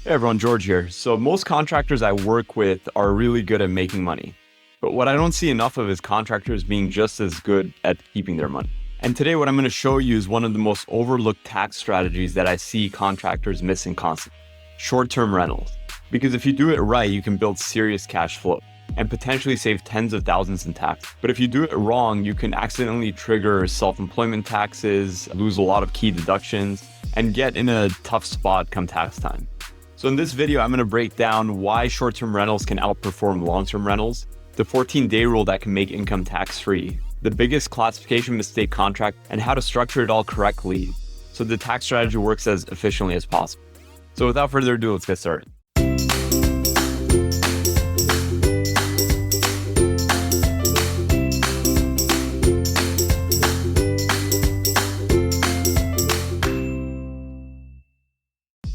Hey everyone, George here. So most contractors I work with are really good at making money. But what I don't see enough of is contractors being just as good at keeping their money. And today what I'm going to show you is one of the most overlooked tax strategies that I see contractors missing constantly. Short-term rentals. Because if you do it right, you can build serious cash flow and potentially save tens of thousands in tax. But if you do it wrong, you can accidentally trigger self-employment taxes, lose a lot of key deductions, and get in a tough spot come tax time. So in this video, I'm going to break down why short-term rentals can outperform long-term rentals, the 14-day rule that can make income tax-free, the biggest classification mistake contract, and how to structure it all correctly so the tax strategy works as efficiently as possible. So without further ado, let's get started.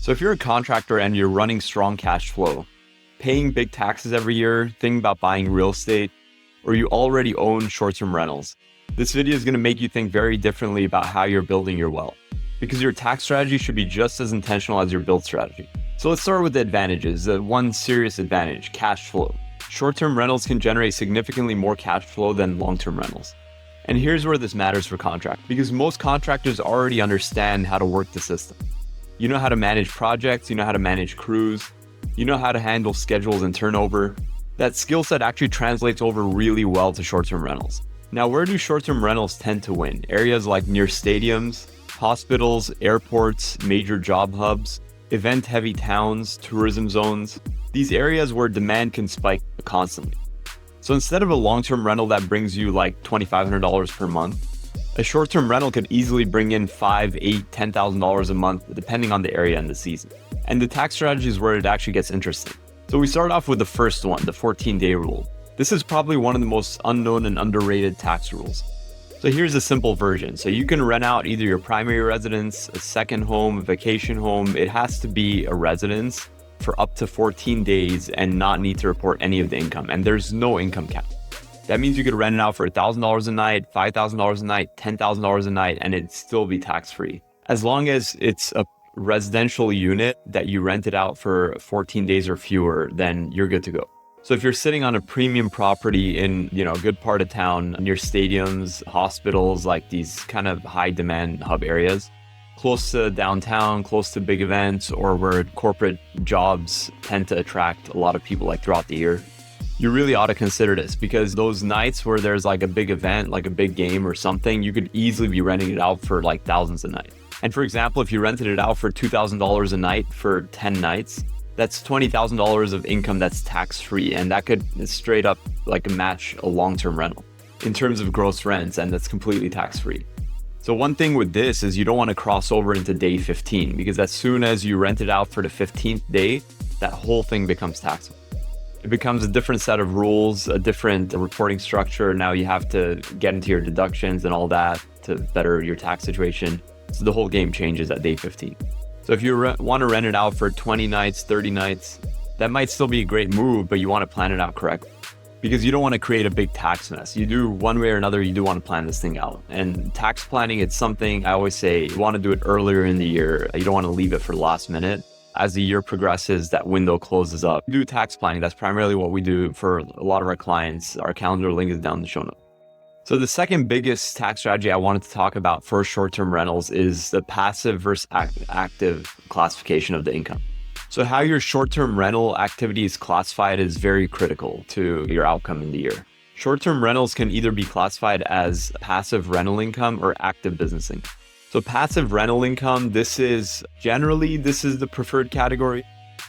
So if you're a contractor and you're running strong cash flow, paying big taxes every year, thinking about buying real estate, or you already own short-term rentals, this video is going to make you think very differently about how you're building your wealth, because your tax strategy should be just as intentional as your build strategy. So let's start with the advantages. The one serious advantage, cash flow. Short-term rentals can generate significantly more cash flow than long-term rentals. And here's where this matters for contractors, because most contractors already understand how to work the system. You know how to manage projects, you know how to manage crews, you know how to handle schedules and turnover. That skill set actually translates over really well to short-term rentals. Now, where do short-term rentals tend to win? Areas like near stadiums, hospitals, airports, major job hubs, event-heavy towns, tourism zones. These areas where demand can spike constantly. So instead of a long-term rental that brings you like $2,500 per month, a short-term rental could easily bring in $5,000, $8,000, $10,000 a month, depending on the area and the season. And the tax strategy is where it actually gets interesting. So we start off with the first one, the 14-day rule. This is probably one of the most unknown and underrated tax rules. So here's a simple version. So you can rent out either your primary residence, a second home, a vacation home. It has to be a residence for up to 14 days and not need to report any of the income. And there's no income cap. That means you could rent it out for $1,000 a night, $5,000 a night, $10,000 a night, and it'd still be tax-free. As long as it's a residential unit that you rent it out for 14 days or fewer, then you're good to go. So if you're sitting on a premium property in, a good part of town, near stadiums, hospitals, like these kind of high demand hub areas, close to downtown, close to big events, or where corporate jobs tend to attract a lot of people like throughout the year, you really ought to consider this, because those nights where there's like a big event, like a big game or something, you could easily be renting it out for like thousands a night. And for example, if you rented it out for $2,000 a night for 10 nights, that's $20,000 of income that's tax-free. And that could straight up like match a long-term rental in terms of gross rents, and that's completely tax-free. So one thing with this is you don't want to cross over into day 15, because as soon as you rent it out for the 15th day, that whole thing becomes taxable. It becomes a different set of rules, a different reporting structure. Now you have to get into your deductions and all that to better your tax situation. So the whole game changes at day 15. So if you want to rent it out for 20 nights, 30 nights, that might still be a great move, but you want to plan it out correctly, because you don't want to create a big tax mess. You do one way or another, you do want to plan this thing out. And tax planning, it's something I always say, you want to do it earlier in the year. You don't want to leave it for the last minute. As the year progresses, that window closes up. We do tax planning. That's primarily what we do for a lot of our clients. Our calendar link is down in the show notes. So the second biggest tax strategy I wanted to talk about for short-term rentals is the passive versus active classification of the income. So how your short-term rental activity is classified is very critical to your outcome in the year. Short-term rentals can either be classified as passive rental income or active business income. So passive rental income, this is the preferred category.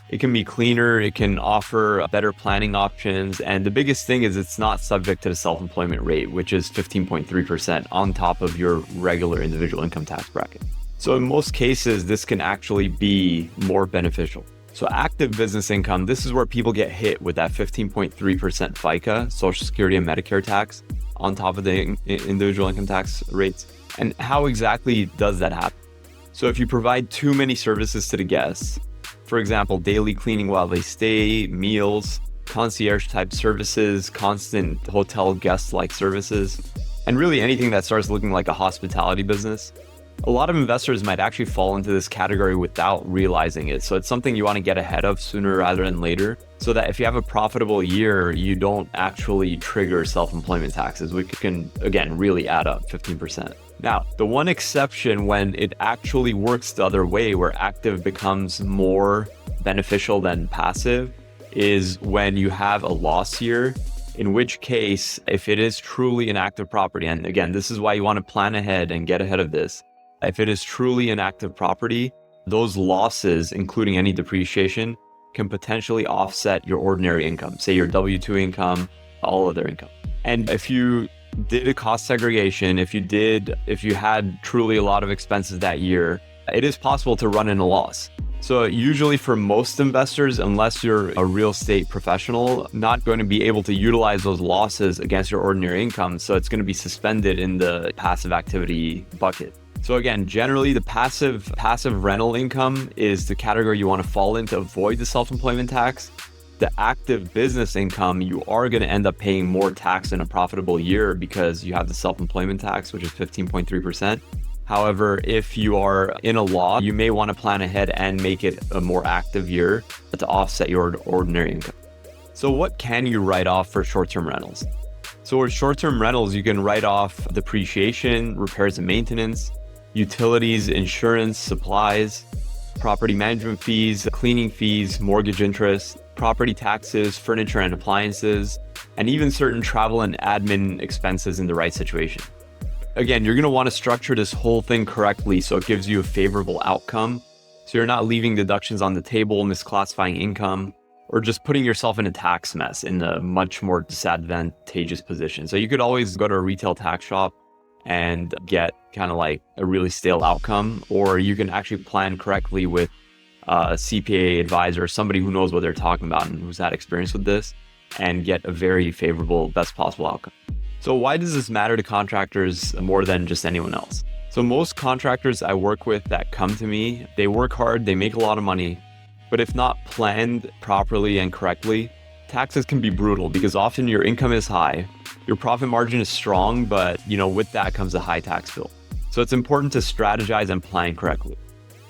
It can be cleaner, it can offer better planning options. And the biggest thing is it's not subject to the self-employment rate, which is 15.3% on top of your regular individual income tax bracket. So in most cases, this can actually be more beneficial. So active business income, this is where people get hit with that 15.3% FICA, Social Security and Medicare tax on top of the individual income tax rates. And how exactly does that happen? So if you provide too many services to the guests, for example, daily cleaning while they stay, meals, concierge type services, constant hotel guest-like services, and really anything that starts looking like a hospitality business, A lot of investors might actually fall into this category without realizing it. So it's something you want to get ahead of sooner rather than later, so that if you have a profitable year, you don't actually trigger self-employment taxes, which can, again, really add up 15%. Now, the one exception when it actually works the other way, where active becomes more beneficial than passive, is when you have a loss year, in which case, if it is truly an active property, and again, this is why you want to plan ahead and get ahead of this. If it is truly an active property, those losses, including any depreciation, can potentially offset your ordinary income, say your W-2 income, all other income. And if you did a cost segregation, if you had truly a lot of expenses that year, it is possible to run in a loss. So usually for most investors, unless you're a real estate professional, not going to be able to utilize those losses against your ordinary income. So it's going to be suspended in the passive activity bucket. So again, generally the passive rental income is the category you want to fall in to avoid the self-employment tax. The active business income, you are going to end up paying more tax in a profitable year because you have the self-employment tax, which is 15.3%. However, if you are in a loss, you may want to plan ahead and make it a more active year to offset your ordinary income. So what can you write off for short-term rentals? So with short-term rentals, you can write off depreciation, repairs and maintenance, utilities, insurance, supplies, property management fees, cleaning fees, mortgage interest, property taxes, furniture and appliances, and even certain travel and admin expenses in the right situation. Again, you're going to want to structure this whole thing correctly so it gives you a favorable outcome. So you're not leaving deductions on the table, misclassifying income, or just putting yourself in a tax mess in a much more disadvantageous position. So you could always go to a retail tax shop and get kind of like a really stale outcome, or you can actually plan correctly with a CPA advisor, somebody who knows what they're talking about and who's had experience with this, and get a very favorable, best possible outcome. So why does this matter to contractors more than just anyone else? So most contractors I work with that come to me, they work hard, they make a lot of money, but if not planned properly and correctly, taxes can be brutal because often your income is high, your profit margin is strong, but with that comes a high tax bill. So it's important to strategize and plan correctly.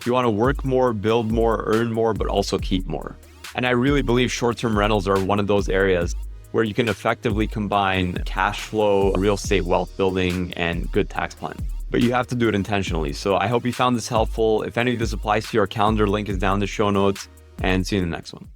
You want to work more, build more, earn more, but also keep more. And I really believe short-term rentals are one of those areas where you can effectively combine cash flow, real estate wealth building, and good tax plan. But you have to do it intentionally. So I hope you found this helpful. If any of this applies to your calendar, link is down in the show notes, and see you in the next one.